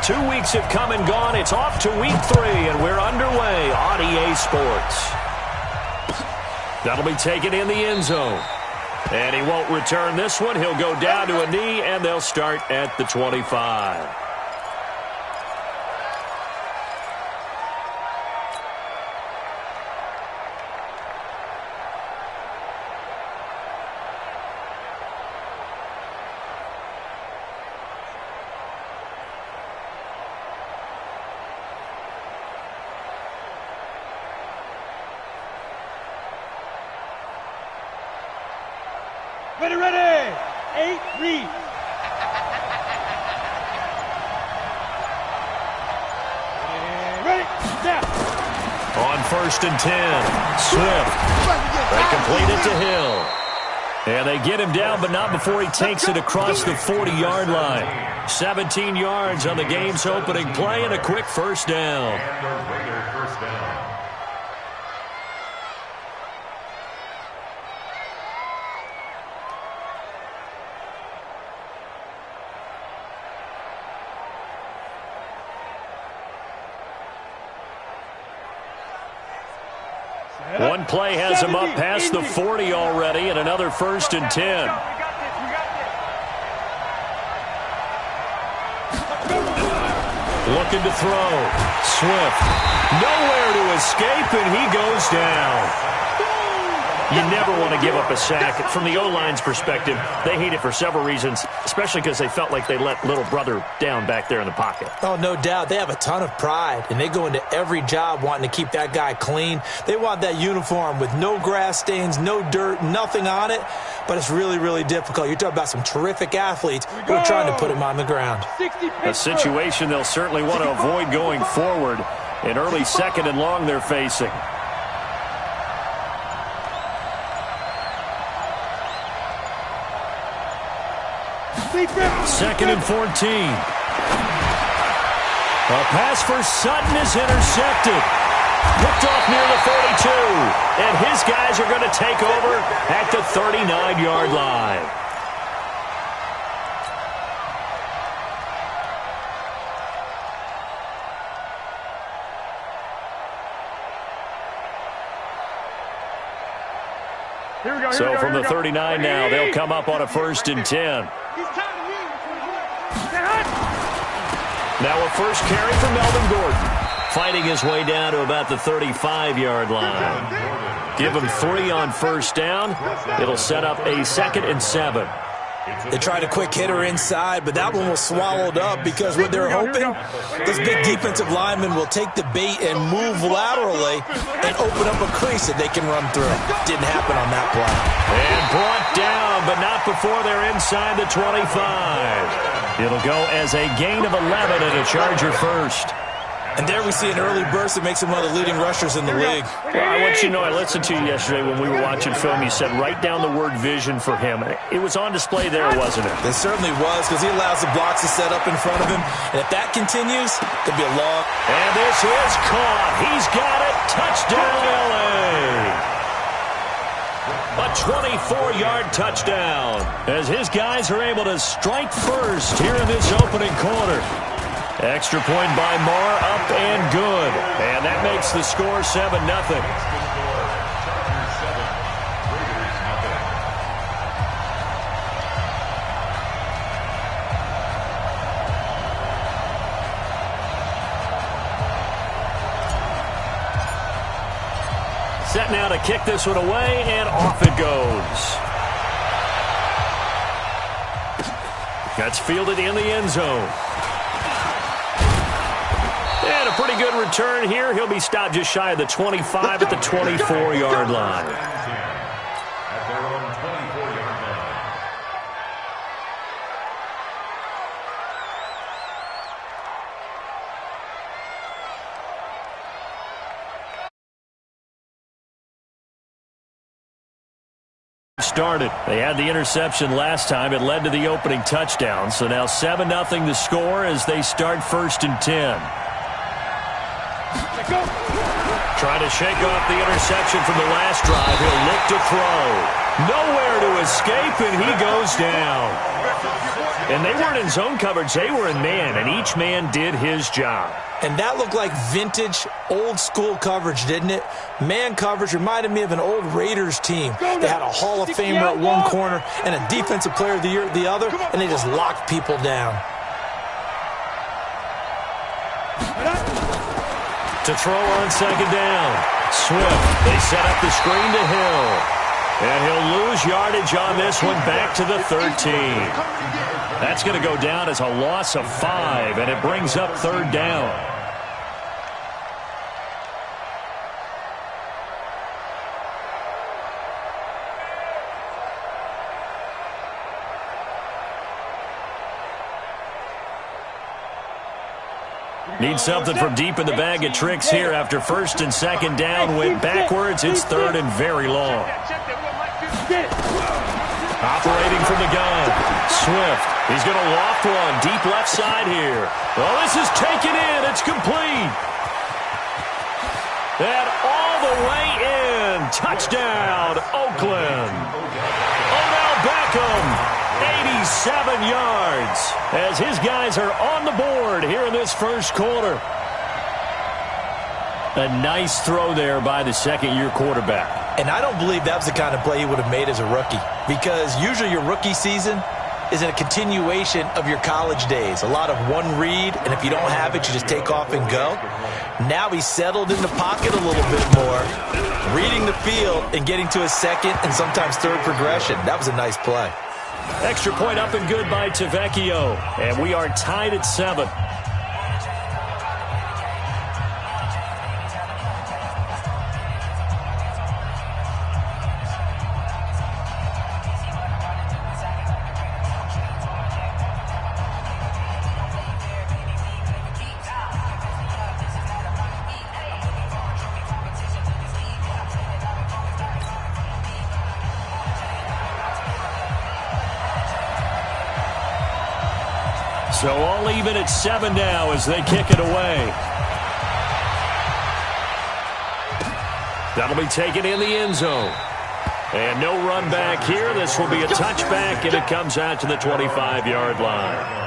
2 weeks have come and gone. It's off to week 3, and we're underway on EA Sports. That'll be taken in the end zone. And he won't return this one. He'll go down to a knee, and they'll start at the 25. Ready. 8, read. Ready, snap. On 1st and 10, Swift. They complete it to Hill. And they get him down, but not before he takes it across the 40-yard line. 17 yards on the game's opening play and a quick first down. One play has him up past the 40 already, and another 1st and 10. Looking to throw. Swift. Nowhere to escape, and he goes down. You never want to give up a sack. From the O-line's perspective, they hate it for several reasons, especially because they felt like they let little brother down back there in the pocket. Oh, no doubt. They have a ton of pride, and they go into every job wanting to keep that guy clean. They want that uniform with no grass stains, no dirt, nothing on it, but it's really, really difficult. You're talking about some terrific athletes who are trying to put him on the ground. A situation they'll certainly want to avoid going forward. An early 2nd and long they're facing. Second and 14. A pass for Sutton is intercepted. Picked off near the 42. And his guys are going to take over at the 39-yard line. So from the 39 now, they'll come up on a 1st and 10. Now a first carry for Melvin Gordon. Fighting his way down to about the 35-yard line. Give him 3 on 1st down. It'll set up a 2nd and 7. They tried a quick hitter inside, but that one was swallowed up because what they're hoping, this big defensive lineman will take the bait and move laterally and open up a crease that they can run through. Didn't happen on that play. And brought down, but not before they're inside the 25. It'll go as a gain of 11 and a Charger first. And there we see an early burst that makes him one of the leading rushers in the league. Well, I want you to know, I listened to you yesterday when we were watching film. You said write down the word vision for him. It was on display there, wasn't it? It certainly was, because he allows the blocks to set up in front of him. And if that continues, it could be a long. And this is caught. He's got it. Touchdown, L.A. A 24-yard touchdown as his guys are able to strike first here in this opening quarter. Extra point by Marr, up and good. And that makes the score 7-0. Set now to kick this one away, and off it goes. That's fielded in the end zone. And a pretty good return here. He'll be stopped just shy of the 25 at the 24-yard line. At their own 24-yard line. Started. They had the interception last time. It led to the opening touchdown. So now 7-0 the score as they start 1st and 10. Trying to shake off the interception from the last drive. He'll look to throw. Nowhere to escape, and he goes down. And they weren't in zone coverage. They were in man, and each man did his job. And that looked like vintage, old-school coverage, didn't it? Man coverage reminded me of an old Raiders team. They had a Hall of Famer at one corner and a Defensive Player of the Year at the other, and they just locked people down. To throw on second down. Swift. They set up the screen to Hill. And he'll lose yardage on this one back to the 13. That's going to go down as a loss of 5, and it brings up third down. Need something from deep in the bag of tricks here after first and second down went backwards. It's third and very long. Operating from the gun. Swift. He's going to loft one deep left side here. Well, this is taken in. It's complete. And all the way in. Touchdown, Oakland. Odell Beckham. 87 yards as his guys are on the board here in this first quarter. A nice throw there by the second-year quarterback. And I don't believe that was the kind of play he would have made as a rookie, because usually your rookie season is a continuation of your college days. A lot of one read, and if you don't have it, you just take off and go. Now he's settled in the pocket a little bit more, reading the field and getting to his second and sometimes third progression. That was a nice play. Extra point up and good by Tavecchio. And we are tied at 7. So all even at 7 now as they kick it away. That'll be taken in the end zone. And no run back here. This will be a touchback, and it comes out to the 25-yard line.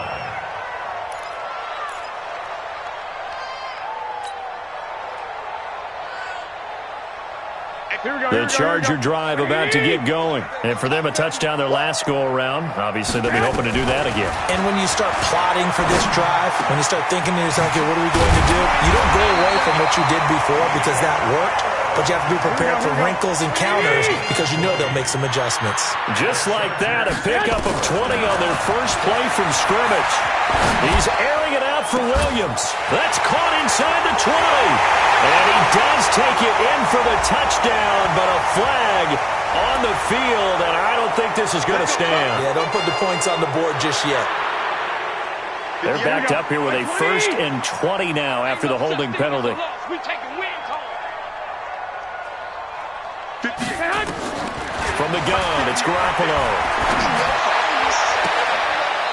The Charger drive about to get going. And for them, a touchdown their last go-around. Obviously, they'll be hoping to do that again. And when you start plotting for this drive, when you start thinking to yourself, okay, what are we going to do? You don't go away from what you did before because that worked, but you have to be prepared for wrinkles and counters because you know they'll make some adjustments. Just like that, a pickup of 20 on their first play from scrimmage. He's airing it out for Williams. That's caught inside the 20. And he does take it in for the touchdown, but a flag on the field, and I don't think this is going to stand. Yeah, don't put the points on the board just yet. They're backed up here with a 1st and 20 now after the holding penalty. From the gun, it's Garoppolo.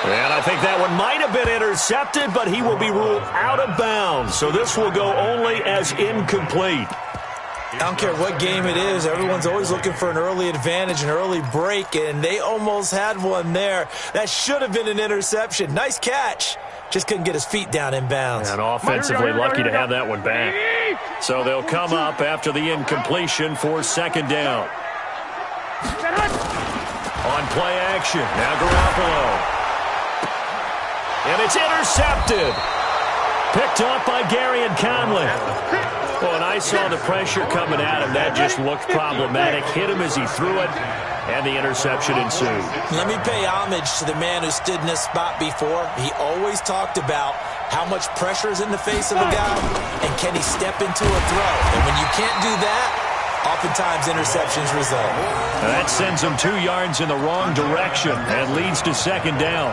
And I think that one might have been intercepted, but he will be ruled out of bounds. So this will go only as incomplete. I don't care what game it is. Everyone's always looking for an early advantage, an early break, and they almost had one there. That should have been an interception. Nice catch. Just couldn't get his feet down in bounds. And offensively lucky to have that one back. So they'll come up after the incompletion for second down. On play action, now Garoppolo. And it's intercepted. Picked up by Gary and Conley. Well, and I saw the pressure coming at him. That just looked problematic. Hit him as he threw it, and the interception ensued. Let me pay homage to the man who stood in this spot before. He always talked about how much pressure is in the face of a guy, and can he step into a throw. And when you can't do that, oftentimes interceptions result. That sends him 2 yards in the wrong direction and leads to second down.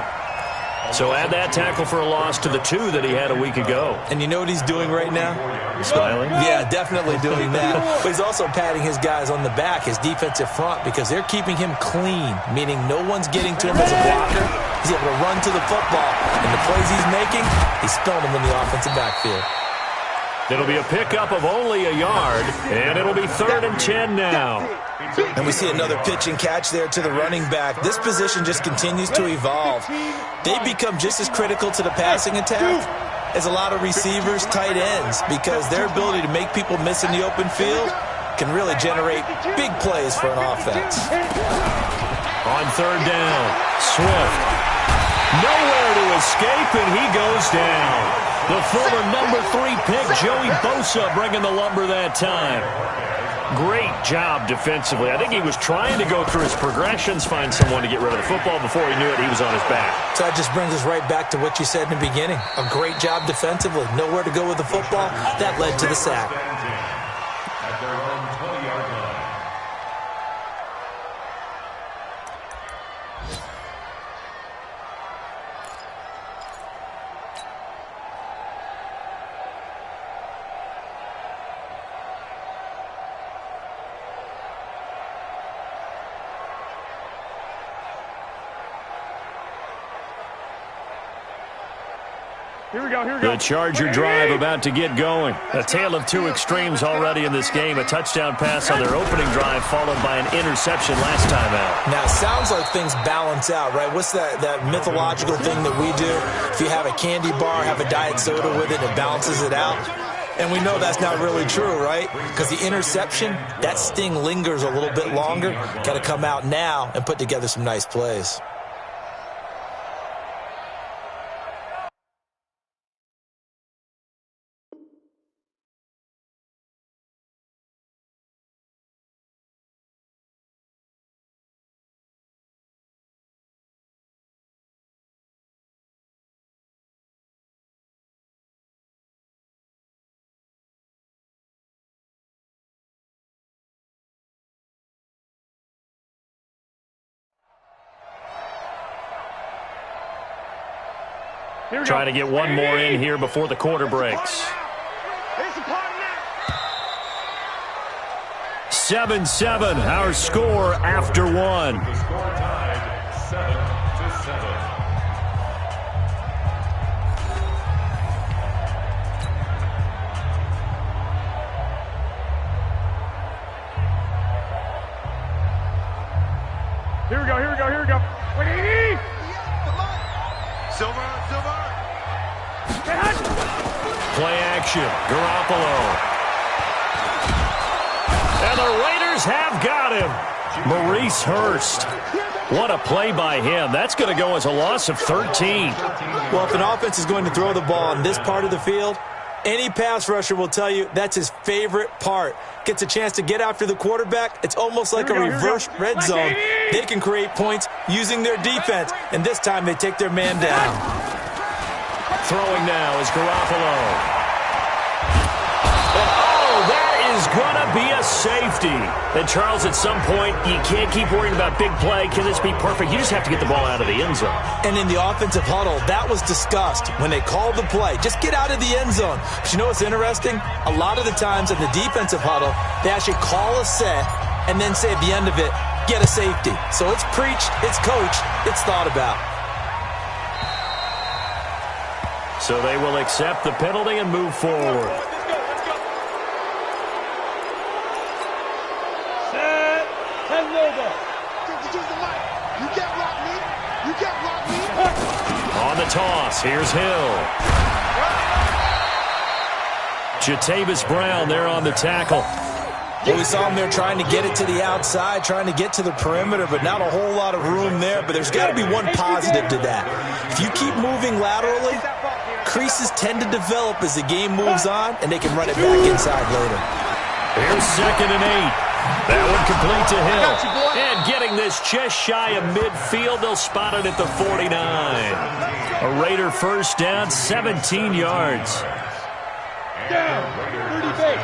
So add that tackle for a loss to the 2 that he had a week ago. And you know what he's doing right now? Smiling? Yeah, definitely doing that. But he's also patting his guys on the back, his defensive front, because they're keeping him clean, meaning no one's getting to him as a blocker. He's able to run to the football. And the plays he's making, he's spelling them in the offensive backfield. It'll be a pickup of only a yard, and it'll be 3rd and 10 now. And we see another pitch and catch there to the running back. This position just continues to evolve. They become just as critical to the passing attack as a lot of receivers, tight ends, because their ability to make people miss in the open field can really generate big plays for an offense. On 3rd down, Swift. Nowhere to escape, and he goes down. The former number 3 pick, Joey Bosa, bringing the lumber that time. Great job defensively. I think he was trying to go through his progressions, find someone to get rid of the football. Before he knew it, he was on his back. So that just brings us right back to what you said in the beginning. A great job defensively. Nowhere to go with the football. That led to the sack. At their own 20-yard line. Here we go, here we go. The Charger drive about to get going. A tale of two extremes already in this game. A touchdown pass on their opening drive followed by an interception last time out. Now, it sounds like things balance out, right? What's that mythological thing that we do? If you have a candy bar, have a diet soda with it, it balances it out. And we know that's not really true, right? Because the interception, that sting lingers a little bit longer. Got to come out now and put together some nice plays. Trying to get one more in here before the quarter breaks. 7-7, our score after one. The score tied 7-7. Here we go, here we go, here we go. Silver. Play action, Garoppolo. And the Raiders have got him. Maurice Hurst. What a play by him. That's going to go as a loss of 13. Well, if an offense is going to throw the ball on this part of the field, any pass rusher will tell you that's his favorite part. Gets a chance to get after the quarterback. It's almost like a reverse red zone. They can create points using their defense, and this time they take their man down. Throwing now is Garoppolo. And oh, that is going to be a safety. And Charles, at some point, you can't keep worrying about big play. Can this be perfect? You just have to get the ball out of the end zone. And in the offensive huddle, that was discussed when they called the play. Just get out of the end zone. But you know what's interesting? A lot of the times in the defensive huddle, they actually call a set and then say at the end of it, get a safety. So it's preached, it's coached, it's thought about. So they will accept the penalty and move forward. Set. Hello there. You can't block me. You can't block me. On the toss, here's Hill. Jatavis Brown there on the tackle. Well, we saw him there trying to get it to the outside, trying to get to the perimeter, but not a whole lot of room there. But there's got to be one positive to that. If you keep moving laterally, creases tend to develop as the game moves on, and they can run it back inside later. Here's 2nd and 8. That one complete to Hill. And getting this just shy of midfield, they'll spot it at the 49. A Raider first down, 17 yards. Down. 30 base.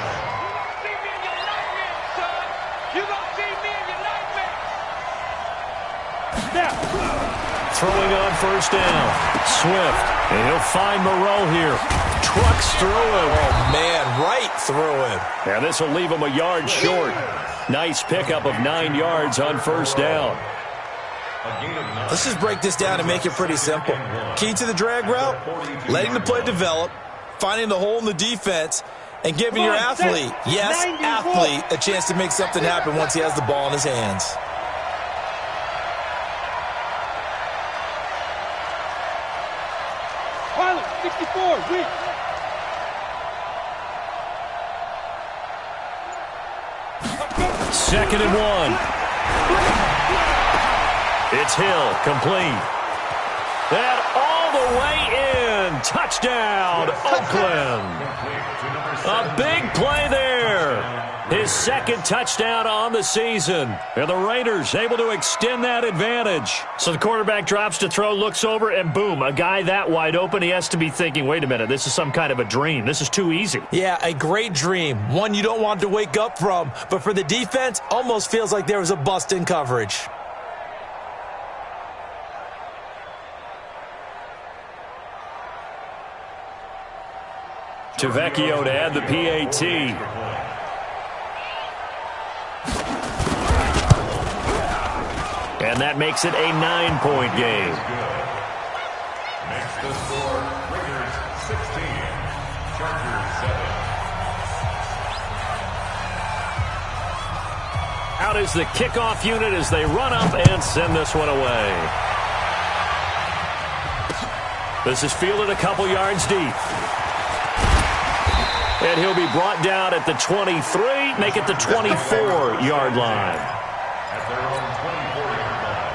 Throwing on first down. Swift. And he'll find Moreau here. Trucks through him. Oh, man, right through him. Yeah, this will leave him a yard short. Nice pickup of 9 yards on first down. Let's just break this down and make it pretty simple. Key to the drag route, letting the play develop, finding the hole in the defense, and giving your athlete, yes, athlete, a chance to make something happen once he has the ball in his hands. Pilot, 64, weak. Second and 1. It's Hill, complete. That all the way in. Touchdown, Oakland. A big play there. His second touchdown on the season. And the Raiders able to extend that advantage. So the quarterback drops to throw, looks over, and boom, a guy that wide open, he has to be thinking, wait a minute, this is some kind of a dream. This is too easy. Yeah, a great dream. One you don't want to wake up from. But for the defense, almost feels like there was a bust in coverage. Tavecchio to add the PAT. And that makes it a 9-point game. Makes the score Raiders 16, Chargers 7. Out is the kickoff unit as they run up and send this one away. This is fielded a couple yards deep. And he'll be brought down at the 23, make it the 24-yard line. At their own 24-yard line.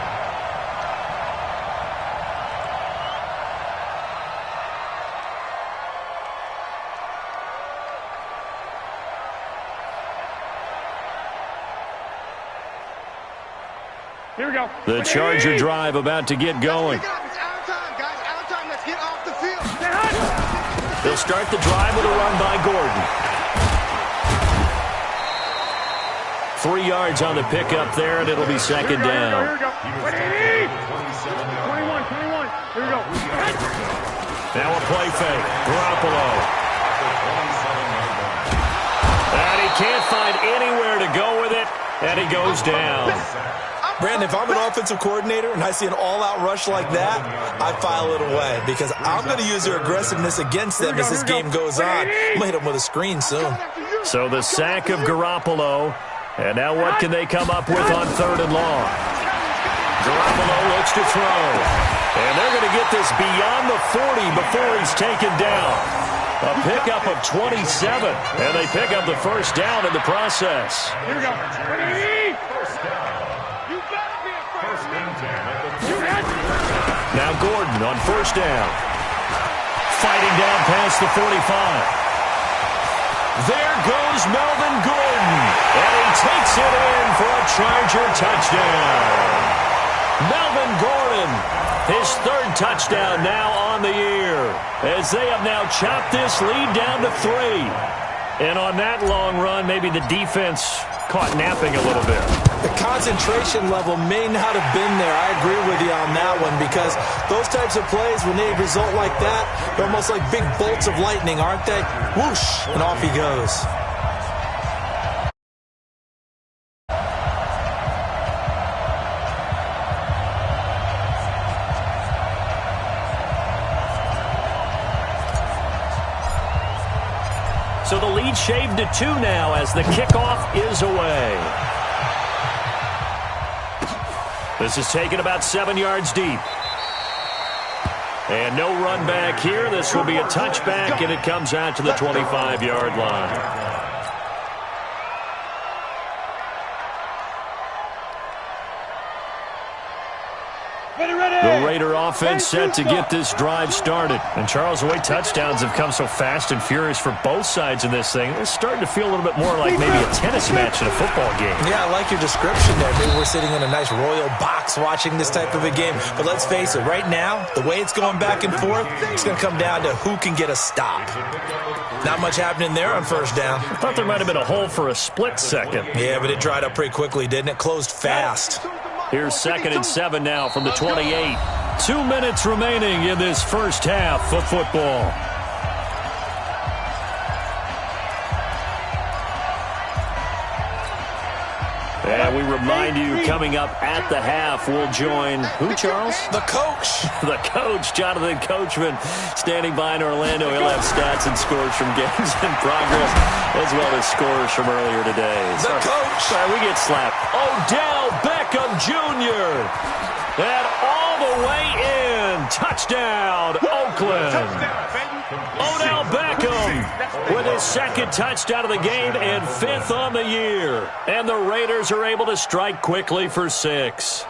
Here we go. The Charger drive about to get going. It's out of time, guys. Out of time. Let's get off the field. They'll start the drive with a run by Gordon. 3 yards on the pickup there, and it'll be second down. Here we go. 21. Here we go. Now a play fake. Garoppolo. And he can't find anywhere to go with it, and he goes down. Brandon, if I'm an offensive coordinator and I see an all-out rush like that, I file it away because I'm going to use their aggressiveness against them as this game goes on. I'm going to hit them with a screen soon. So the sack of Garoppolo, and now what can they come up with on third and long? Garoppolo looks to throw, and they're going to get this beyond the 40 before he's taken down. A pickup of 27, and they pick up the first down in the process. Here we go. Now Gordon on first down. Fighting down past the 45. There goes Melvin Gordon. And he takes it in for a Charger touchdown. Melvin Gordon, his third touchdown now on the year. As they have now chopped this lead down to 3. And on that long run, maybe the defense caught napping a little bit. The concentration level may not have been there. I agree with you on that one because those types of plays, when they result like that, they're almost like big bolts of lightning, aren't they? Whoosh, and off he goes. So the lead shaved to 2 now as the kickoff is away. This is taken about 7 yards deep. And no run back here. This will be a touchback, and it comes out to the 25-yard line. The Raider offense set to get this drive started. And Charles, the way touchdowns have come so fast and furious for both sides in this thing, it's starting to feel a little bit more like maybe a tennis match in a football game. Yeah, I like your description there. Maybe we're sitting in a nice royal box watching this type of a game. But let's face it, right now, the way it's going back and forth, it's going to come down to who can get a stop. Not much happening there on first down. I thought there might have been a hole for a split second. Yeah, but it dried up pretty quickly, didn't it? Closed fast. Here's 2nd and 7 now from the 28. 2 minutes remaining in this first half of football. And we remind you, coming up at the half, we'll join who, Charles? The coach. The coach, Jonathan Coachman, standing by in Orlando. He'll have stats and scores from games in progress, as well as scores from earlier today. The coach. Sorry, we get slapped. Odell Beckham Jr. And all the way in. Touchdown, Oakland. Odell Beckham with his second touchdown of the game and 5th on the year. And the Raiders are able to strike quickly for 6.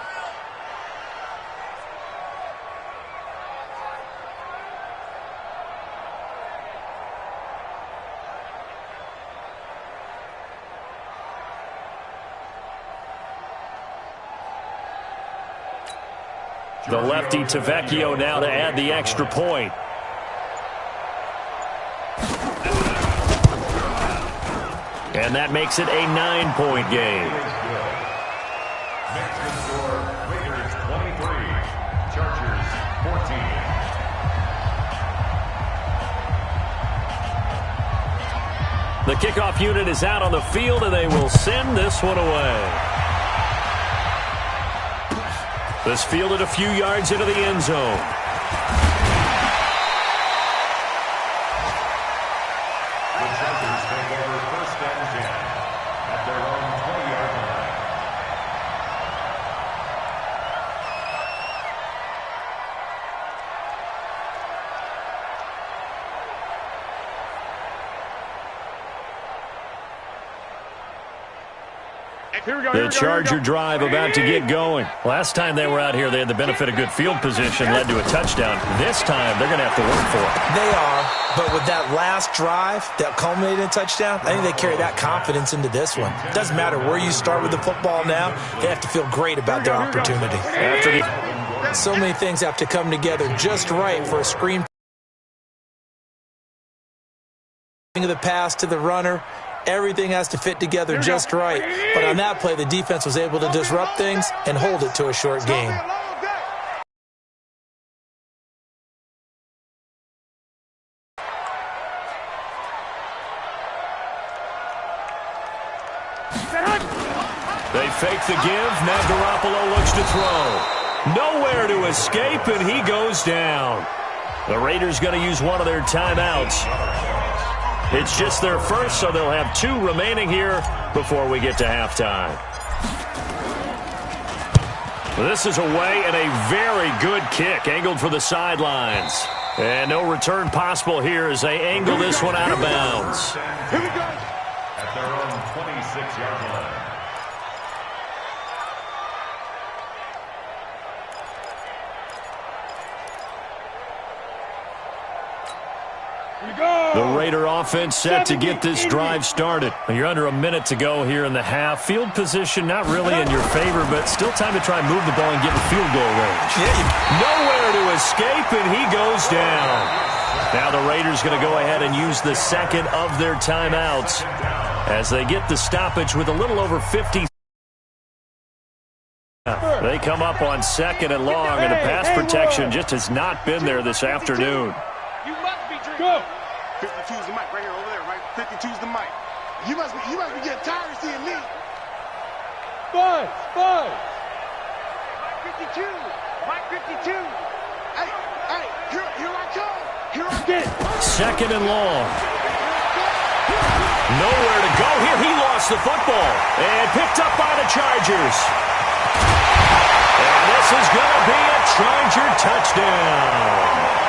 The lefty Tavecchio now to add the extra point. And that makes it a 9-point game. Next to score, Raiders 23, Chargers 14. The kickoff unit is out on the field, and they will send this one away. This fielded a few yards into the end zone. The Chargers take over 1st and 10 at their own 20-yard line. The Charger drive about to get going. Last time they were out here, they had the benefit of good field position, led to a touchdown. This time, they're going to have to work for it. They are, but with that last drive that culminated in a touchdown, I think they carry that confidence into this one. Doesn't matter where you start with the football now, they have to feel great about their opportunity. So many things have to come together just right for a screen of the pass to the runner. Everything has to fit together just right. But on that play, the defense was able to disrupt things and hold it to a short game. They fake the give. Now Garoppolo looks to throw. Nowhere to escape, and he goes down. The Raiders going to use one of their timeouts. It's just their first, so they'll have 2 remaining here before we get to halftime. This is away and a very good kick, angled for the sidelines. And no return possible here as they angle this one out of bounds. Here we go. At their own 26-yard line. The Raider offense set to get this drive started. You're under a minute to go here in the half. Field position not really in your favor, but still time to try and move the ball and get in field goal range. Nowhere to escape, and he goes down. Now the Raiders going to go ahead and use the second of their timeouts as they get the stoppage with a little over 50. They come up on 2nd and long, and the pass protection just has not been there this afternoon. You must be drinking. Go. 52's the mic right here, over there, right? 52's the mic. You must be getting tired of seeing me. Five. Mike 52. Mike 52. Hey, here I come. Here I Get. 2nd and long. Nowhere to go here. He lost the football and picked up by the Chargers. And this is going to be a Charger touchdown.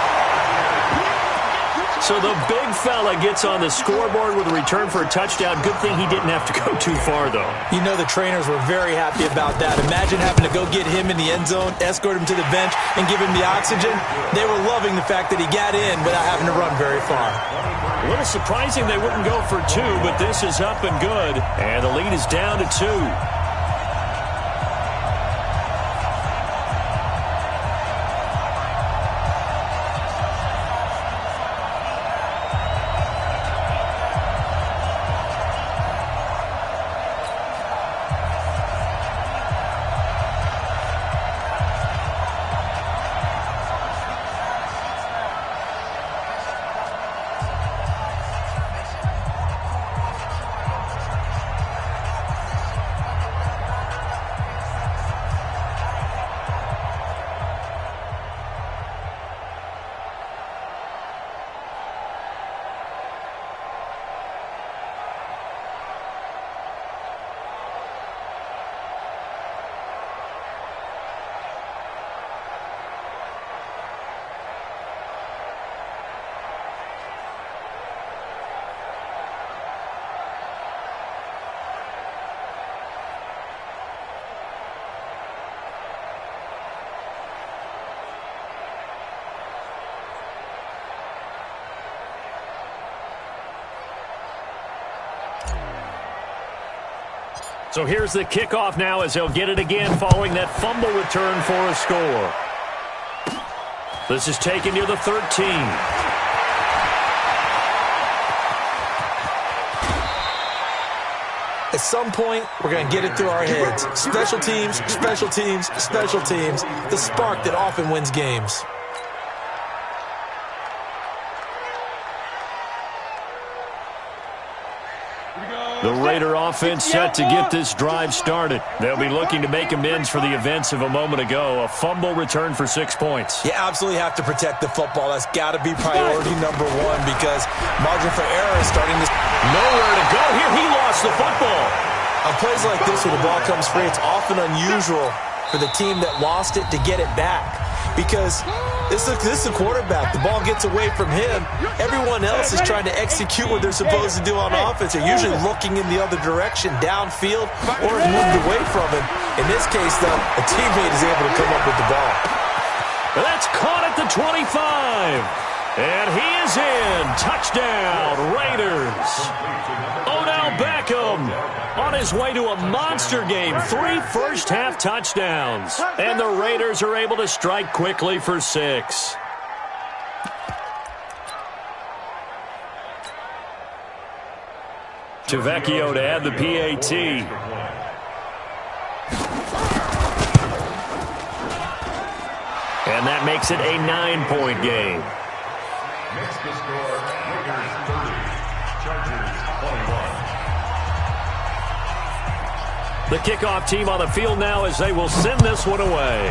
So the big fella gets on the scoreboard with a return for a touchdown. Good thing he didn't have to go too far, though. You know the trainers were very happy about that. Imagine having to go get him in the end zone, escort him to the bench, and give him the oxygen. They were loving the fact that he got in without having to run very far. A little surprising they wouldn't go for 2, but this is up and good. And the lead is down to 2. So here's the kickoff now as they'll get it again following that fumble return for a score. This is taken near the 13. At some point, we're going to get it through our heads. Special teams, special teams, special teams. The spark that often wins games. The Raider offense set to get this drive started. They'll be looking to make amends for the events of a moment ago. A fumble return for 6 points. You absolutely have to protect the football. That's got to be priority number one because margin for error is starting to... Nowhere to go here. He lost the football. On plays like this where the ball comes free, it's often unusual for the team that lost it to get it back because this is the quarterback. The ball gets away from him. Everyone else is trying to execute what they're supposed to do on offense. They're usually looking in the other direction, downfield, or has moved away from him. In this case, though, a teammate is able to come up with the ball. That's caught at the 25. And he is in. Touchdown, Raiders. Odell Beckham on his way to a monster game. 3 first-half touchdowns. And the Raiders are able to strike quickly for 6. Tavecchio to add the PAT. And that makes it a 9-point game. Makes the score Raiders 30, Chargers 21. The kickoff team on the field now as they will send this one away.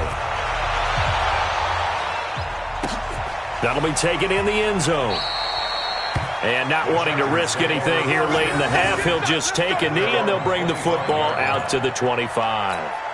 That'll be taken in the end zone. And not wanting to risk anything here late in the half, he'll just take a knee and they'll bring the football out to the 25.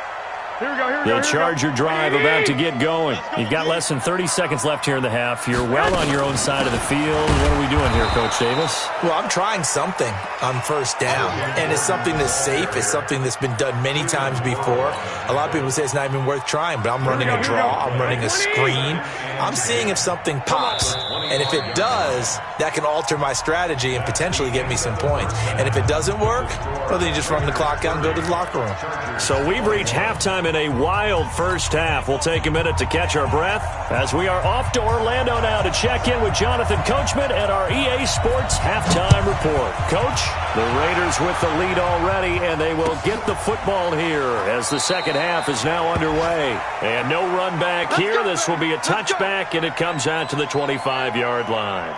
The Charger drive about to get going. You've got less than 30 seconds left here in the half. You're well on your own side of the field. What are we doing here, Coach Davis? Well, I'm trying something on first down, and it's something that's safe. It's something that's been done many times before. A lot of people say it's not even worth trying, but I'm running a draw. I'm running a screen. I'm seeing if something pops, and if it does, that can alter my strategy and potentially get me some points. And if it doesn't work, well, then you just run the clock out and go to the locker room. So we've reached halftime in a wild first half. We'll take a minute to catch our breath as we are off to Orlando now to check in with Jonathan Coachman and our EA Sports halftime report. Coach, the Raiders with the lead already, and they will get the football here as the second half is now underway. And no run back here. This will be a touchback, and it comes out to the 25-yard line.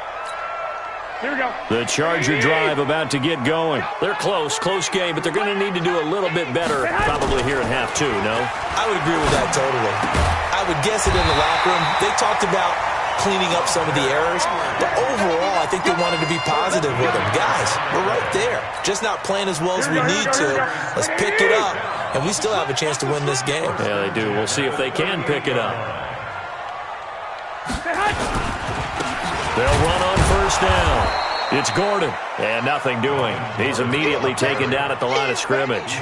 Here we go. The Charger drive about to get going. They're close game, but they're going to need to do a little bit better probably here in half 2, no? I would agree with that totally. I would guess it in the locker room. They talked about cleaning up some of the errors, but overall, I think they wanted to be positive with them. Guys, we're right there. Just not playing as well as we need to. Let's pick it up, and we still have a chance to win this game. Yeah, they do. We'll see if they can pick it up. They'll run on first down. It's Gordon, and nothing doing. He's immediately taken down at the line of scrimmage.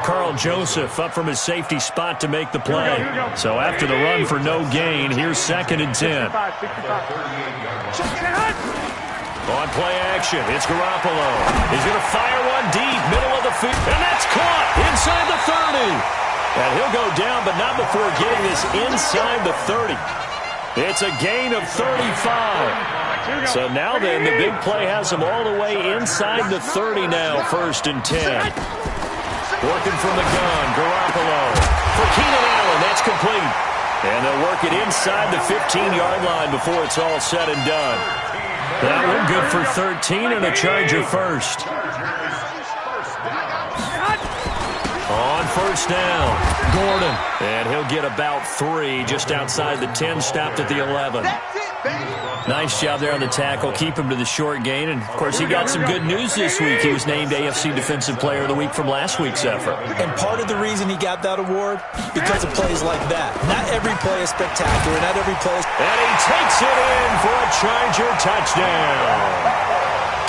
Carl Joseph up from his safety spot to make the play. So after the run for no gain, here's 2nd and 10. On play action, it's Garoppolo. He's going to fire one deep, middle of the field, and that's caught inside the 30. And he'll go down, but not before getting this inside the 30. It's a gain of 35. So now then, the big play has him all the way inside the 30 now, 1st and 10. Working from the gun, Garoppolo. For Keenan Allen, that's complete. And they'll work it inside the 15-yard line before it's all said and done. That one good for 13 and a Charger first. On first down, Gordon. And he'll get about 3 just outside the 10, stopped at the 11. Nice job there on the tackle. Keep him to the short gain. And, of course, he got some good news this week. He was named AFC Defensive Player of the Week from last week's effort. And part of the reason he got that award, because of plays like that. Not every play is spectacular. Not every play is... And he takes it in for a Charger touchdown.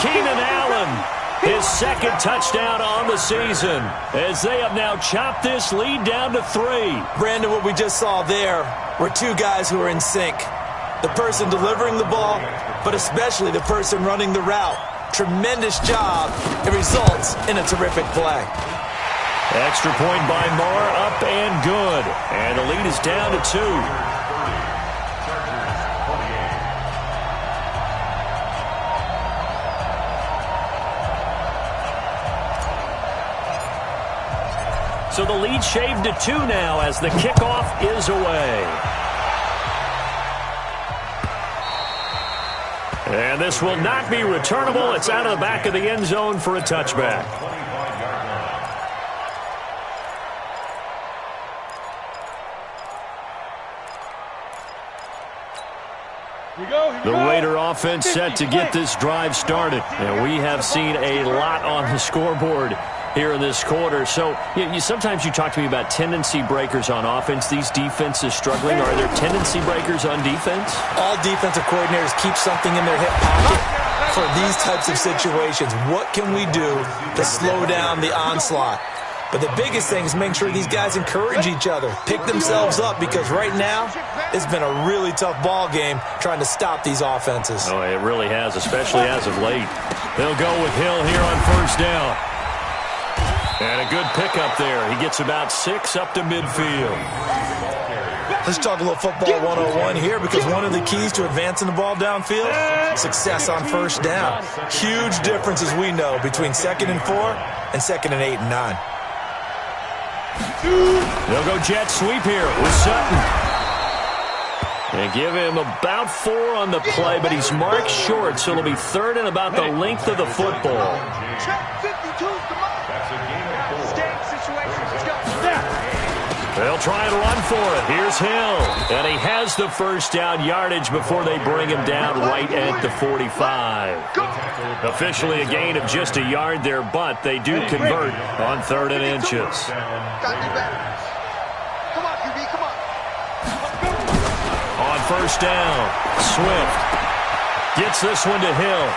Keenan Allen, his 2nd touchdown on the season, as they have now chopped this lead down to 3. Brandon, what we just saw there were 2 guys who are in sync. The person delivering the ball, but especially the person running the route. Tremendous job. It results in a terrific play. Extra point by Marr, up and good. And the lead is down to 2. So the lead shaved to 2 now as the kickoff is away. And this will not be returnable. It's out of the back of the end zone for a touchback. The Raider offense set to get this drive started. And we have seen a lot on the scoreboard here in this quarter. So sometimes you talk to me about tendency breakers on offense. These defenses struggling. Are there tendency breakers on defense? All defensive coordinators keep something in their hip pocket for these types of situations. What can we do to slow down the onslaught? But the biggest thing is making sure these guys encourage each other, pick themselves up, because right now it's been a really tough ball game trying to stop these offenses. Oh, it really has, especially as of late. They'll go with Hill here on first down. And a good pickup there. He gets about 6 up to midfield. Let's talk a little football 101 here, because one of the keys to advancing the ball downfield, success on first down. Huge difference, as we know, between 2nd and 4 and 2nd and 8 and 9. They'll go jet sweep here with Sutton. They give him about 4 on the play, but he's marked short, so it'll be 3rd and about the length of the football. They'll try and run for it. Here's Hill. And he has the first down yardage before they bring him down right at the 45. Officially a gain of just a yard there, but they do convert on 3rd and inches. On first down, Swift gets this one to Hill.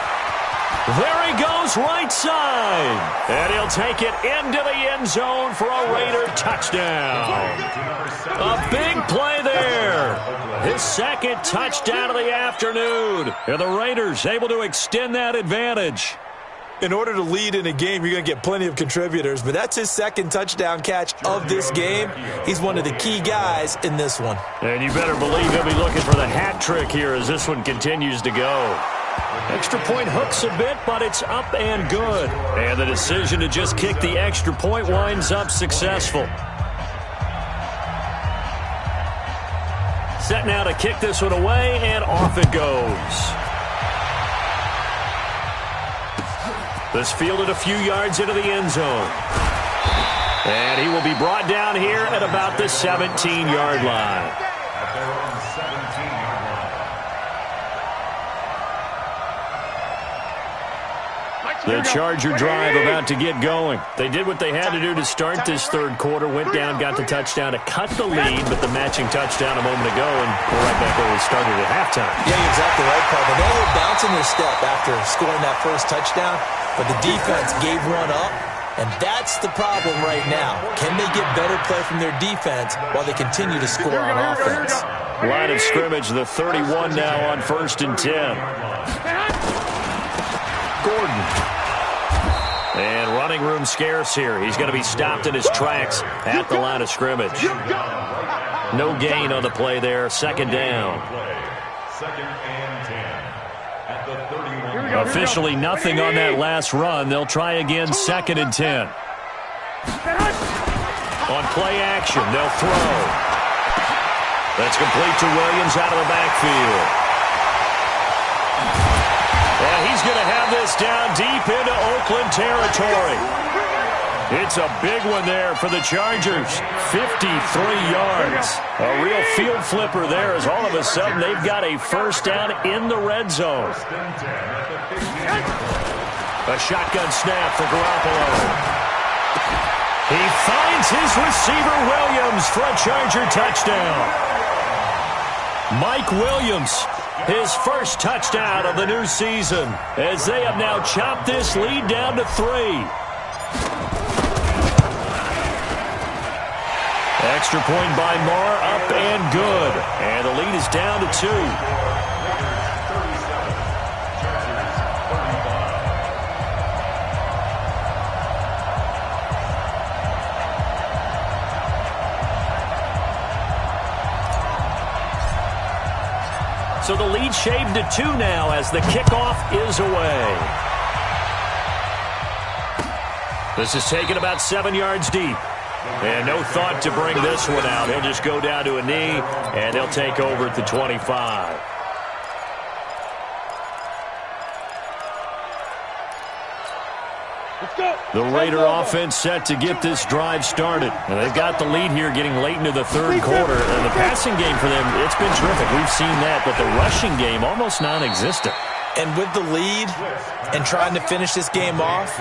There he goes, right side. And he'll take it into the end zone for a Raider touchdown. A big play there. His 2nd touchdown of the afternoon. And the Raiders able to extend that advantage. In order to lead in a game, you're going to get plenty of contributors, but that's his 2nd touchdown catch of this game. He's one of the key guys in this one. And you better believe he'll be looking for the hat trick here as this one continues to go. Extra point hooks a bit, but it's up and good. And the decision to just kick the extra point winds up successful. Set now to kick this one away, and off it goes. This fielded a few yards into the end zone. And he will be brought down here at about the 17-yard line. The Charger drive about to get going. They did what they had to do to start this 3rd quarter. Went down, got the touchdown to cut the lead, but the matching touchdown a moment ago, and we're right back where we started at halftime. Yeah, you're exactly right, Paul. They were bouncing their step after scoring that first touchdown, but the defense gave one up, and that's the problem right now. Can they get better play from their defense while they continue to score on offense? Line of scrimmage, the 31 now on 1st and 10. Gordon. And running room scarce here. He's going to be stopped in his tracks at the line of scrimmage. No gain on the play there. 2nd down. 2nd and 10 at the 31. Officially nothing on that last run. They'll try again 2nd and 10. On play action, they'll throw. That's complete to Williams out of the backfield. And he's going to have this down deep into Oakland territory. It's a big one there for the Chargers. 53 yards. A real field flipper there as all of a sudden they've got a first down in the red zone. A shotgun snap for Garoppolo. He finds his receiver Williams for a Charger touchdown. Mike Williams. His first touchdown of the new season as they have now chopped this lead down to 3. Extra point by Marr, up and good. And the lead is down to 2. So the lead shaved to 2 now as the kickoff is away. This is taken about 7 yards deep. And no thought to bring this one out. He'll just go down to a knee, and they'll take over at the 25. The Raider offense set to get this drive started. And they've got the lead here getting late into the third quarter. And the passing game for them, it's been terrific. We've seen that, but the rushing game almost non-existent. And with the lead and trying to finish this game off,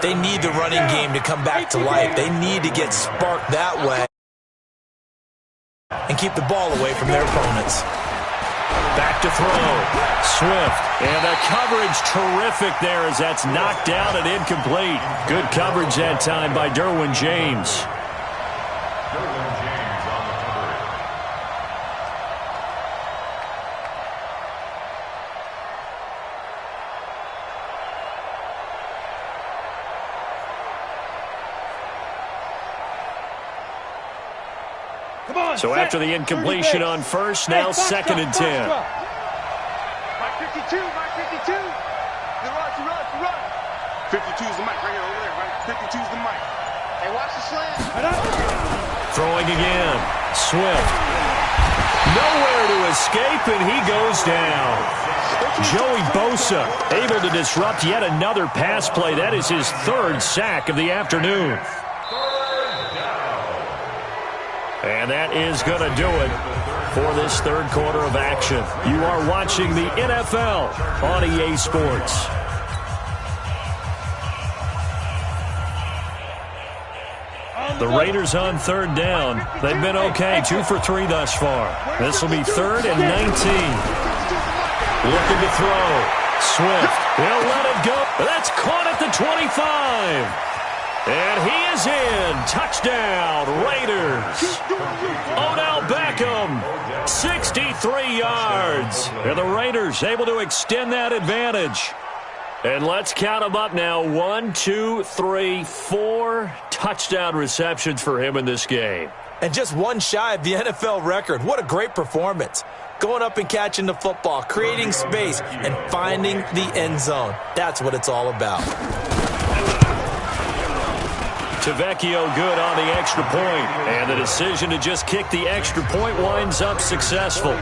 they need the running game to come back to life. They need to get sparked that way and keep the ball away from their opponents. Back to throw. Swift. And the coverage terrific there as that's knocked down and incomplete. Good coverage that time by Derwin James. So after the incompletion on first, now second and 10. Mike 52, Mike 52. The run. 52 is the mic right here, over there, right? 52 is the mic. Hey, watch the slant. Throwing again. Swift. Nowhere to escape, and he goes down. Joey Bosa able to disrupt yet another pass play. That is his 3rd sack of the afternoon. And that is going to do it for this third quarter of action. You are watching the NFL on EA Sports. The Raiders on third down. They've been okay, 2 for 3 thus far. This will be 3rd and 19. Looking to throw. Swift. He'll let it go. That's caught at the 25. And he is in. Touchdown, Raiders. Odell Beckham, 63 yards. And the Raiders able to extend that advantage. And let's count them up now. 1, 2, 3, 4 touchdown receptions for him in this game. And just one shy of the NFL record. What a great performance. Going up and catching the football, creating space, and finding the end zone. That's what it's all about. Tavecchio good on the extra point, and the decision to just kick the extra point winds up successful.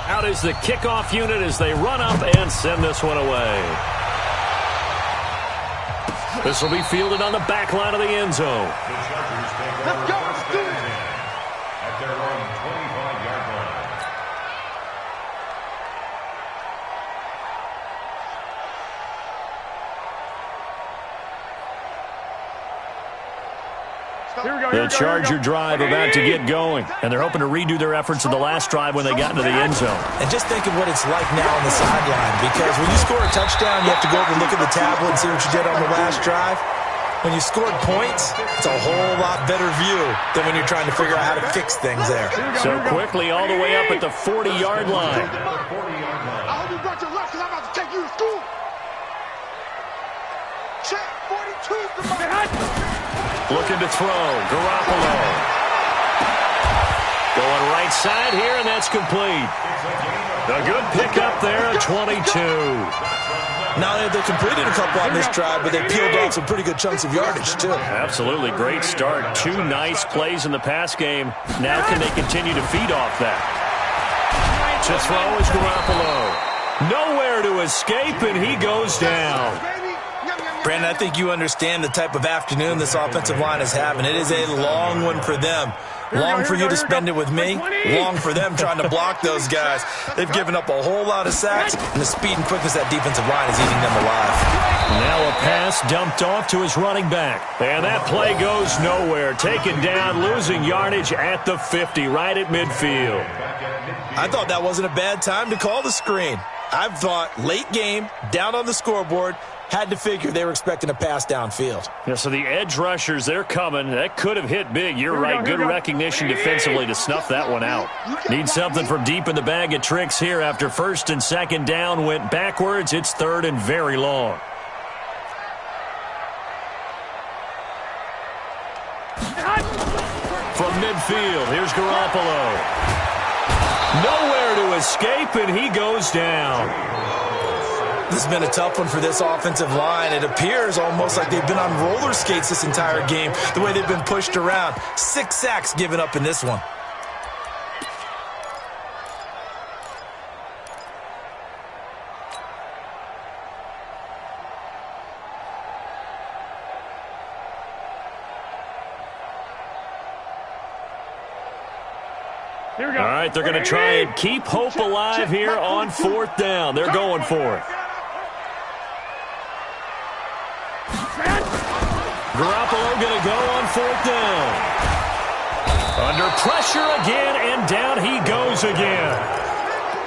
Out is the kickoff unit as they run up and send this one away. This will be fielded on the back line of the end zone. Let's go. Let's do it. At their own 25-yard line. The Charger drive about to get going, and they're hoping to redo their efforts in the last drive when they got into the end zone. And just think of what it's like now on the sideline, because when you score a touchdown, you have to go over and look at the tablet and see what you did on the last drive. When you scored points, it's a whole lot better view than when you're trying to figure out how to fix things there. So quickly all the way up at the 40-yard line. I hope you brought your lunch because I'm about to take you to school. Check, 42 is the mic. Looking to throw. Garoppolo. Going right side here, and that's complete. A good pickup there at 22. Not only have they completed a couple on this drive, but they peeled off some pretty good chunks of yardage, too. Absolutely. Great start. 2 nice plays in the pass game. Now can they continue to feed off that? To throw is Garoppolo. Nowhere to escape, and he goes down. Brandon, I think you understand the type of afternoon this offensive line is having. It is a long one for them. Long for you to spend it with me. Long for them trying to block those guys. They've given up a whole lot of sacks, and the speed and quickness that defensive line is eating them alive. Now a pass dumped off to his running back. And that play goes nowhere. Taken down, losing yardage at the 50, right at midfield. I thought that wasn't a bad time to call the screen. I've thought late game, down on the scoreboard, had to figure they were expecting a pass downfield. Yeah, so the edge rushers, they're coming. That could have hit big. You're right. Good recognition defensively to snuff that one out. Need something from deep in the bag of tricks here after first and second down went backwards. It's third and very long. from midfield. Here's Garoppolo. Nowhere to escape, and he goes down. This has been a tough one for this offensive line. It appears almost like they've been on roller skates this entire game, the way they've been pushed around. 6 sacks given up in this one. Here we go. All right, they're going to try and keep hope alive here on 4th down. They're going for it. Garoppolo going to go on 4th down. Under pressure again, and down he goes again.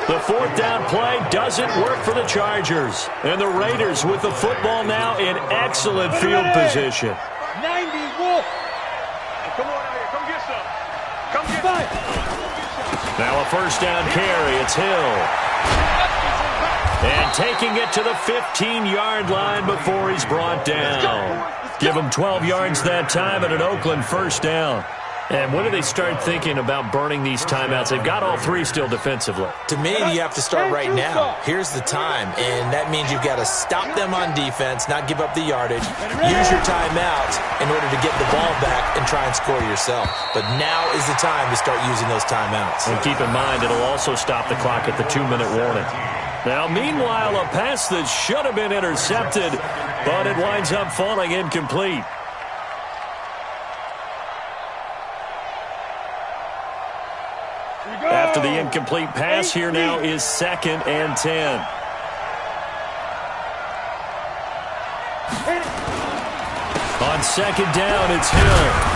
The 4th down play doesn't work for the Chargers. And the Raiders with the football now in excellent field position. 90, Wolf. Come on out here. Come get some. Come get some. Now a 1st down carry. It's Hill. And taking it to the 15-yard line before he's brought down. Give him 12 yards that time and an Oakland 1st down. And when do they start thinking about burning these timeouts? They've got all 3 still defensively. To me, you have to start right now. Here's the time, and that means you've got to stop them on defense, not give up the yardage, use your timeout in order to get the ball back and try and score yourself. But now is the time to start using those timeouts. And keep in mind, it'll also stop the clock at the 2-minute warning. Now, meanwhile, a pass that should have been intercepted, but it winds up falling incomplete. After the incomplete pass, here now is 2nd and 10. On 2nd down, it's Hill.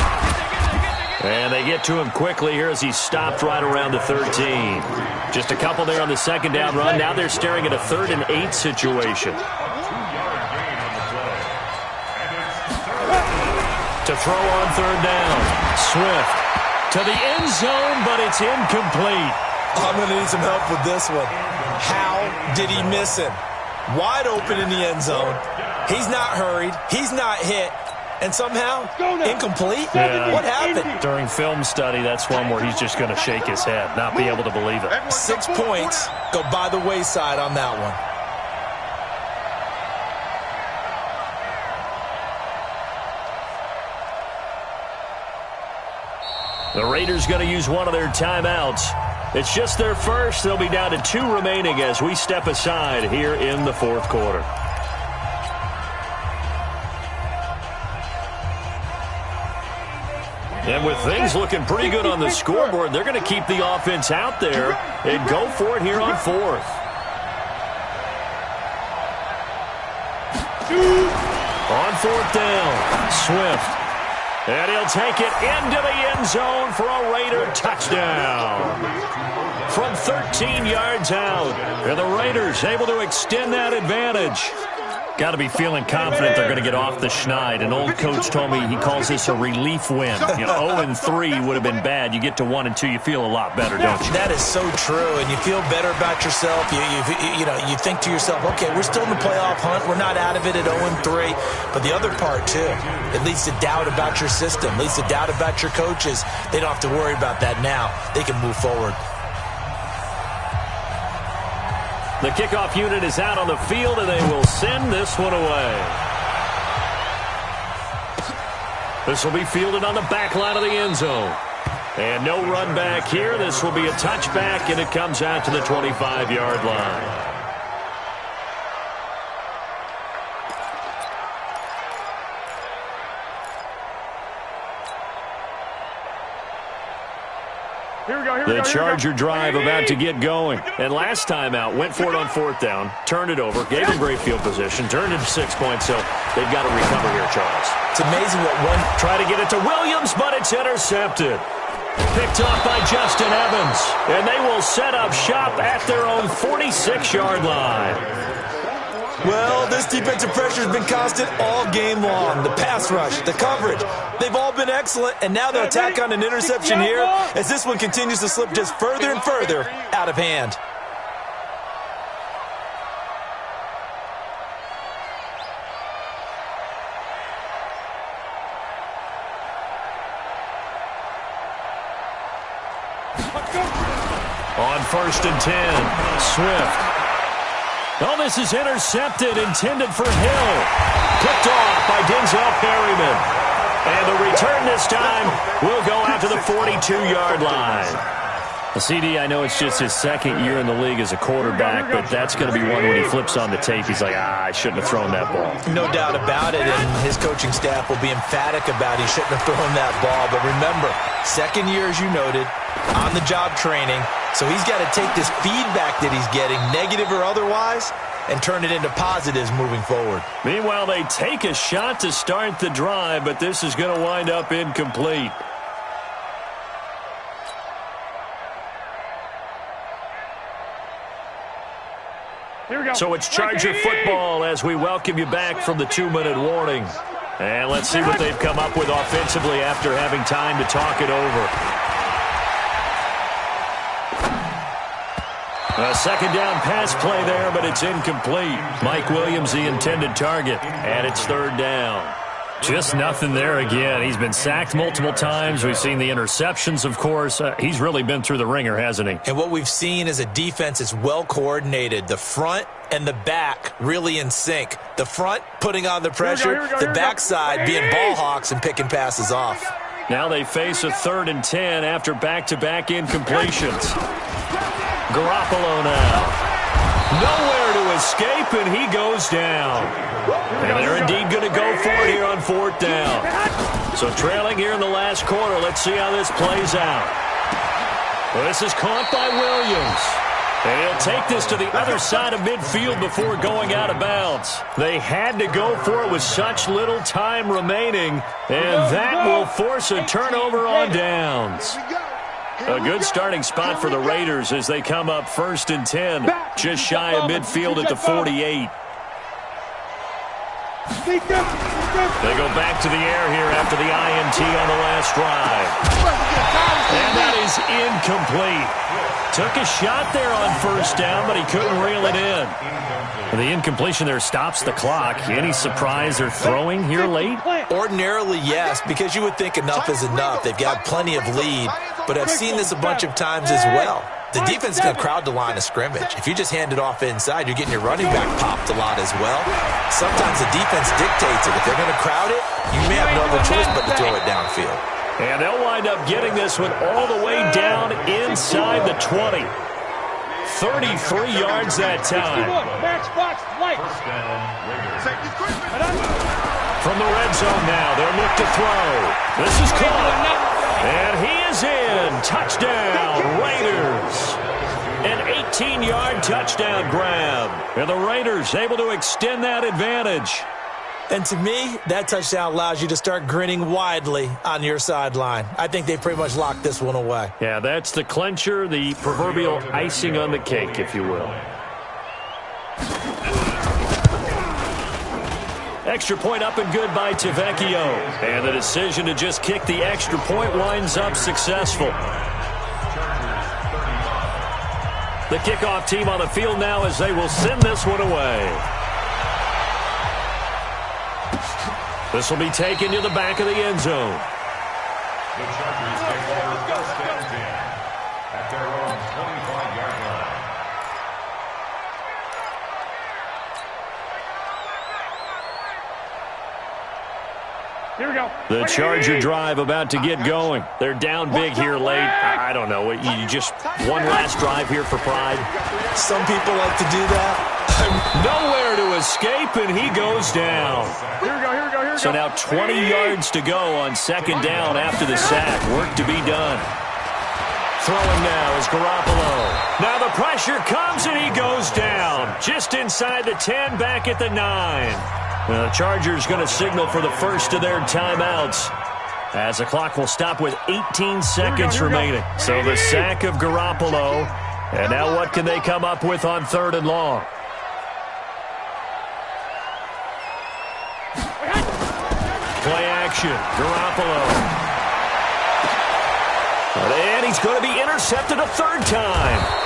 And they get to him quickly here as he's stopped right around the 13. Just a couple there on the 2nd down run. Now they're staring at a 3rd and 8 situation. To throw on 3rd down. Swift to the end zone, but it's incomplete. I'm going to need some help with this one. How did he miss him? Wide open in the end zone. He's not hurried. He's not hit. And somehow, incomplete? Yeah. What happened? During film study, that's one where he's just going to shake his head, not be able to believe it. 6 points go by the wayside on that one. The Raiders going to use one of their timeouts. It's just their first. They'll be down to 2 remaining as we step aside here in the 4th quarter. And with things looking pretty good on the scoreboard, they're going to keep the offense out there and go for it here on 4th. On 4th down, Swift. And he'll take it into the end zone for a Raider touchdown. From 13 yards out, and the Raiders able to extend that advantage. Got to be feeling confident they're going to get off the schneid. An old coach told me he calls this a relief win. 0-3 would have been bad. You get to 1-2, you feel a lot better, don't you? That is so true, and you feel better about yourself. You think to yourself, okay, we're still in the playoff hunt. We're not out of it at 0-3. But the other part, too, it leads to doubt about your system, leads to doubt about your coaches. They don't have to worry about that now. They can move forward. The kickoff unit is out on the field, and they will send this one away. This will be fielded on the back line of the end zone. And no run back here. This will be a touchback, and it comes out to the 25-yard line. The Charger drive about to get going. And last time out, went for it on 4th down, turned it over, gave them great field position, turned it to 6 points, so they've got to recover here, Charles. It's amazing what one... Try to get it to Williams, but it's intercepted. Picked off by Justin Evans. And they will set up shop at their own 46-yard line. Well, this defensive pressure has been constant all game long. The pass rush, the coverage, they've all been excellent, and now they'll tack on an interception here as this one continues to slip just further and further out of hand. On 1st and 10, Swift. Oh, this is intercepted, intended for Hill. Picked off by Denzel Perryman. And the return this time will go out to the 42-yard line. CD, I know it's just his second year in the league as a quarterback, but that's going to be one when he flips on the tape. He's like, I shouldn't have thrown that ball. No doubt about it, and his coaching staff will be emphatic about he shouldn't have thrown that ball. But remember, second year, as you noted, on-the-job training, so he's got to take this feedback that he's getting, negative or otherwise, and turn it into positives moving forward. Meanwhile, they take a shot to start the drive, but this is going to wind up incomplete. So it's Charger football as we welcome you back from the 2-minute warning. And let's see what they've come up with offensively after having time to talk it over. A second down pass play there, but it's incomplete. Mike Williams, the intended target, and it's 3rd down. Just nothing there again. He's been sacked multiple times. We've seen the interceptions, of course. He's really been through the ringer, hasn't he? And what we've seen is a defense that's well coordinated. The front and the back really in sync. The front putting on the pressure, the backside being ball hawks and picking passes off. Now they face a 3rd and 10 after back-to-back incompletions. Garoppolo now. Nowhere to escape, and he goes down. And they're indeed going to go for it here on 4th down. So trailing here in the last quarter. Let's see how this plays out. Well, this is caught by Williams. And he'll take this to the other side of midfield before going out of bounds. They had to go for it with such little time remaining, and that will force a turnover on downs. A good starting spot for the Raiders as they come up 1st and 10, just shy of midfield at the 48. They go back to the air here after the INT on the last drive. And that is incomplete. Took a shot there on 1st down, but he couldn't reel it in. The incompletion there stops the clock. Any surprise they're throwing here late? Ordinarily, yes, because you would think enough is enough. They've got plenty of lead, but I've seen this a bunch of times as well. The defense is going to crowd the line of scrimmage. If you just hand it off inside, you're getting your running back popped a lot as well. Sometimes the defense dictates it. If they're going to crowd it, you may have no other choice but to throw it downfield. And they'll wind up getting this one all the way down inside the 20. 33 yards that time. From the red zone now, they'll look to throw. This is caught. And he is in. Touchdown, Raiders. An 18-yard touchdown grab. And the Raiders able to extend that advantage. And to me, that touchdown allows you to start grinning widely on your sideline. I think they pretty much locked this one away. Yeah, that's the clincher, the proverbial icing on the cake, if you will. Extra point up and good by Tavecchio. And the decision to just kick the extra point winds up successful. The kickoff team on the field now as they will send this one away. This will be taken to the back of the end zone. The Chargers take over 1st and 10 at their own 25-yard line. Here we go. The Charger drive about to get going. They're down big here late. I don't know. You just one last drive here for pride. Some people like to do that. Nowhere to escape, and he goes down. Here we go, here we go, here we go. So now 20 yards to go on 2nd down after the sack. Work to be done. Throwing now is Garoppolo. Now the pressure comes, and he goes down. Just inside the 10, back at the 9. The Chargers going to signal for the first of their timeouts as the clock will stop with 18 seconds remaining. So the sack of Garoppolo. And now what can they come up with on 3rd and long? Play action. Garoppolo. And he's going to be intercepted a 3rd time.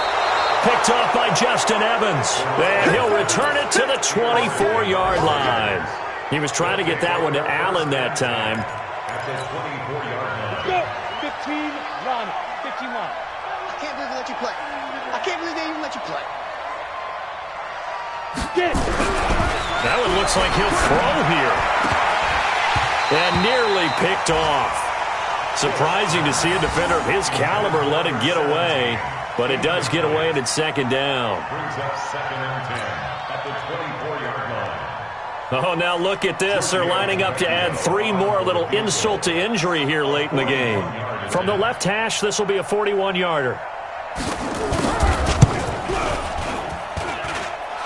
Picked off by Justin Evans. And he'll return it to the 24-yard line. He was trying to get that one to Allen that time. At the 24-yard line. Go. 15, run. 51. can't believe they let you play. I can't believe they even let you play. That one looks like he'll throw here. And nearly picked off. Surprising to see a defender of his caliber let it get away, but it does get away and it's second down. Brings up 2nd and 10 at the 24-yard line. Oh, now look at this. They're lining up to add 3 more, a little insult to injury here late in the game. From the left hash, this will be a 41-yarder.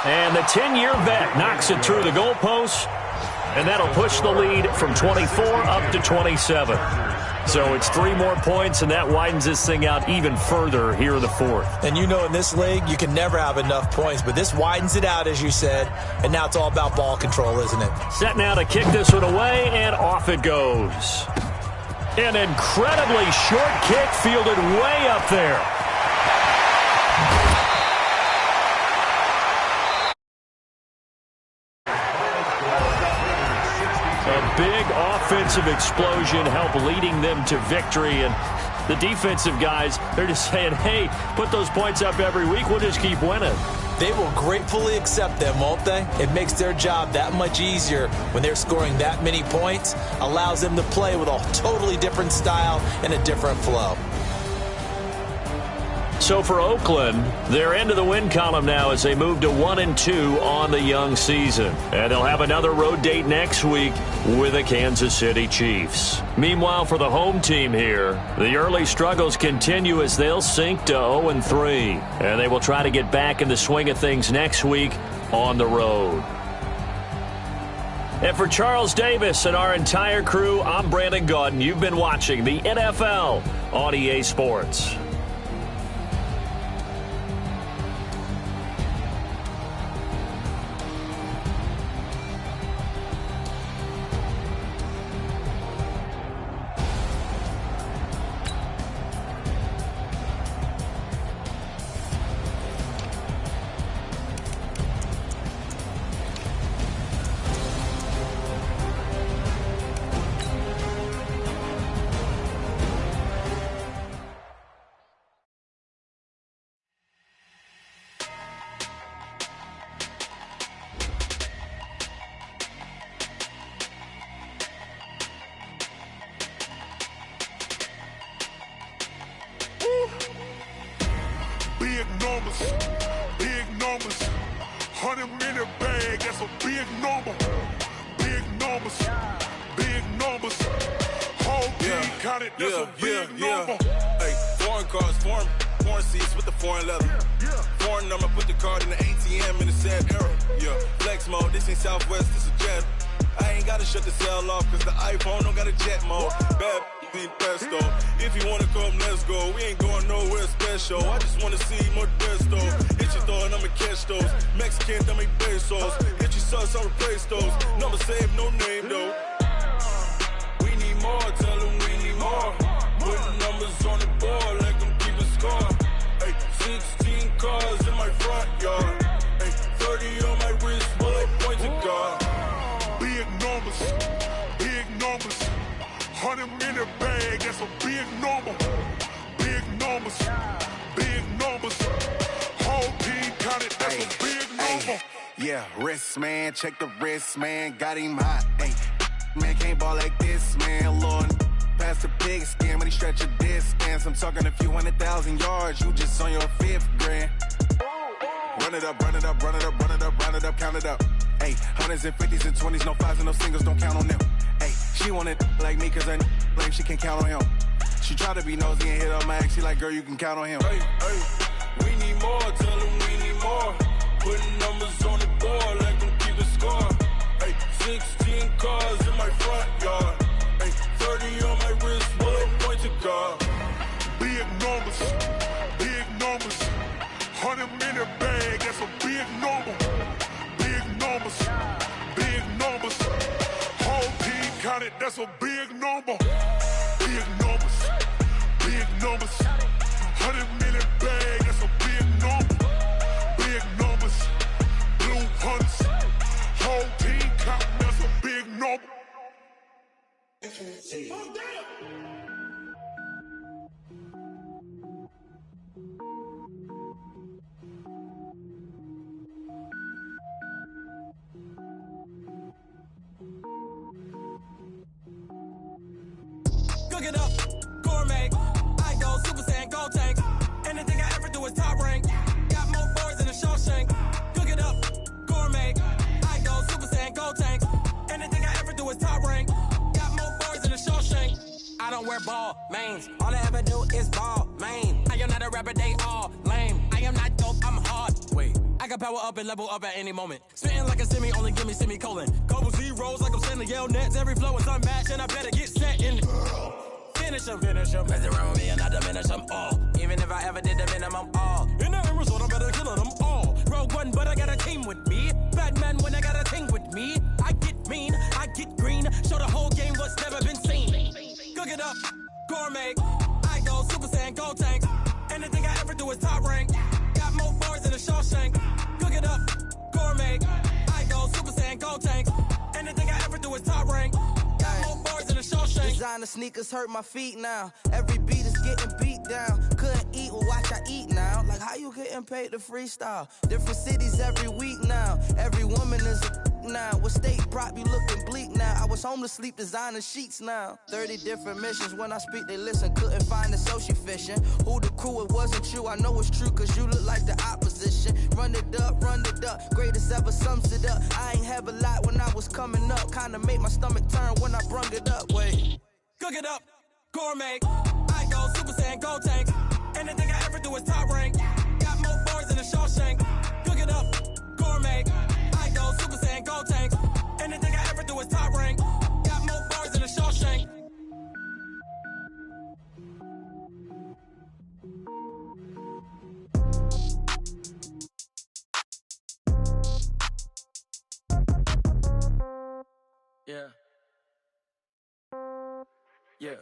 And the 10-year vet knocks it through the goalpost, and that'll push the lead from 24 up to 27. So it's 3 more points, and that widens this thing out even further here in the 4th. And you know in this league, you can never have enough points, but this widens it out, as you said, and now it's all about ball control, isn't it? Set now to kick this one away, and off it goes. An incredibly short kick fielded way up there. A big offensive explosion helped leading them to victory, and the defensive guys, they're just saying, hey, put those points up every week, we'll just keep winning. They will gratefully accept them, won't they? It makes their job that much easier when they're scoring that many points, allows them to play with a totally different style and a different flow. So for Oakland, they're into the win column now as they move to 1-2 on the young season. And they'll have another road date next week with the Kansas City Chiefs. Meanwhile, for the home team here, the early struggles continue as they'll sink to 0-3. And they will try to get back in the swing of things next week on the road. And for Charles Davis and our entire crew, I'm Brandon Gaudin. You've been watching the NFL on EA Sports. Big numbers, 100-minute bag, that's a big number. Big numbers, whole team counted, that's a big number. Hey, foreign cars, foreign seats with the foreign leather. Foreign number, put the card in the ATM in the sad era. Yeah, flex mode, this ain't Southwest, this a jet. I ain't gotta shut the cell off, cause the iPhone don't got a jet mode. Bad ain't pesto. If you wanna come, let's go. We ain't going nowhere special. I just wanna see more pesto. Hit your throw and I'ma catch those. Mexican, dame pesos. Hit your sauce, I'll replace those. Number save, no name though. We need more, tell them we need more. Putting numbers on the board, like them keep a score. Hey, 16 cars in my front yard. Hey, 30 on my wrist, bullet point to God. Big numbers, 100-minute bag, that's a big number. Big numbers, whole team counted, that's a big number. Yeah, wrist man, check the wrist man, got him hot. Hey, man can't ball like this, man. Lord, past the pig skin, but he stretch a distance. I'm talking a few 100,000 yards, you just on your 5th grand. Run it up, run it up, run it up, run it up, round it up, count it up. Hey, 100s and 50s and 20s, no 5s and no singles, don't count on them. Hey, she want it like me, cause her like she can count on him. She try to be nosy and hit on my ex, she like, girl, you can count on him. Hey, we need more, tell them we need more. Putting numbers on the board, like them keep a score. Hey, 16 cars in my front yard. Hey, 30 on my wrist, bullet point to God. Big numbers, 100-minute bag, that's a big number. Big numbers, whole team counted, that's a big number. Big numbers, 100-minute bag, that's a big number. Big numbers, blue hunts, whole team counting, that's a big number. don't wear ball, mains. All I ever do is ball, main. I am not a rapper, they all lame. I am not dope, I'm hard. Wait, I can power up and level up at any moment. Spitting like a semi, only give me semicolon. Couple zeros like I'm sending yell nets. Every flow is unmatched, and I better get set in. Finish them. Mess around with me and I diminish them all. Even if I ever did the minimum, all. In the end result, I'm better killing them all. Rogue One, but I got a team with me. Batman when I got a team with me. I get mean, I get green. Show the whole game what's never been seen. Cook it up, gourmet. I go Super Saiyan, Gold Tank. Anything I ever do is top rank. Got more bars than a Shawshank. Cook it up, gourmet. I go Super Saiyan, Gold Tank. Anything I ever do is top rank. Got more bars than a Shawshank. Designer sneakers hurt my feet now. Every beat is getting beat down. Couldn't eat, well watch I eat now. Like how you getting paid to freestyle? Different cities every week now. Every woman is a now. What state prop you looking bleak now? I was home to sleep designing sheets now. 30 different missions. When I speak they listen. Couldn't find it so she fishing. Who the crew, it wasn't you. I know it's true cause you look like the opposition. Run it up. Greatest ever sums it up. I ain't have a lot when I was coming up. Kinda made my stomach turn when I brung it up. Wait. Cook it up, gourmet. I go Super Saiyan, Gold Tank. Anything I ever do is top rank. Got more bars than a Shawshank. Cook it up, gourmet. I go Super Saiyan, Gold Tank. Anything I ever do is top rank. Got more bars than a Shawshank. Yeah. Yeah.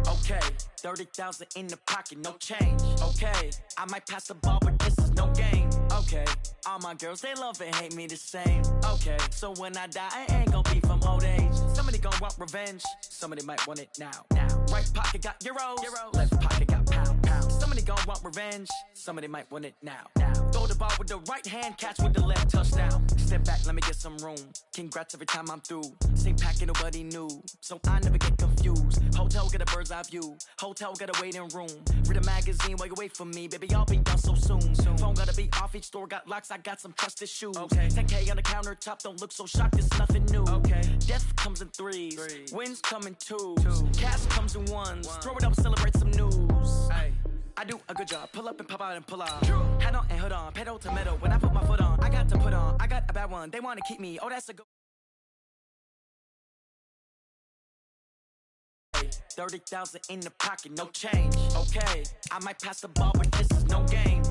Okay. 30,000 in the pocket, no change. Okay. I might pass the ball, but this is no game. Okay. All my girls, they love and hate me the same. Okay. So when I die, I ain't gon' be from old age. Somebody gon' want revenge. Somebody might want it now. Right pocket got euros. Left pocket got pounds. Somebody gon' want revenge. Somebody might want it now. Throw the ball with the right hand, catch with the left, touchdown. Step back, let me get some room. Congrats every time I'm through. Same packet, nobody knew. So I never get confused. Hotel get a bird's eye view. Hotel got a waiting room. Read a magazine while you wait for me. Baby, I'll be done so soon. Phone gotta be off, each store got locks. I got some trusted shoes. Okay. 10K on the countertop, don't look so shocked, it's nothing new. Okay. Death comes in threes. Wins come in twos. Cash comes in ones. Throw it up, celebrate some news. Ay. I do a good job. Pull up and pop out and pull out. Head on and hood on. Pedal to metal. When I put my foot on, I got to put on. I got a bad one. They want to keep me. Oh, that's a good. 30,000 in the pocket, no change. Okay, I might pass the ball, but this is no game.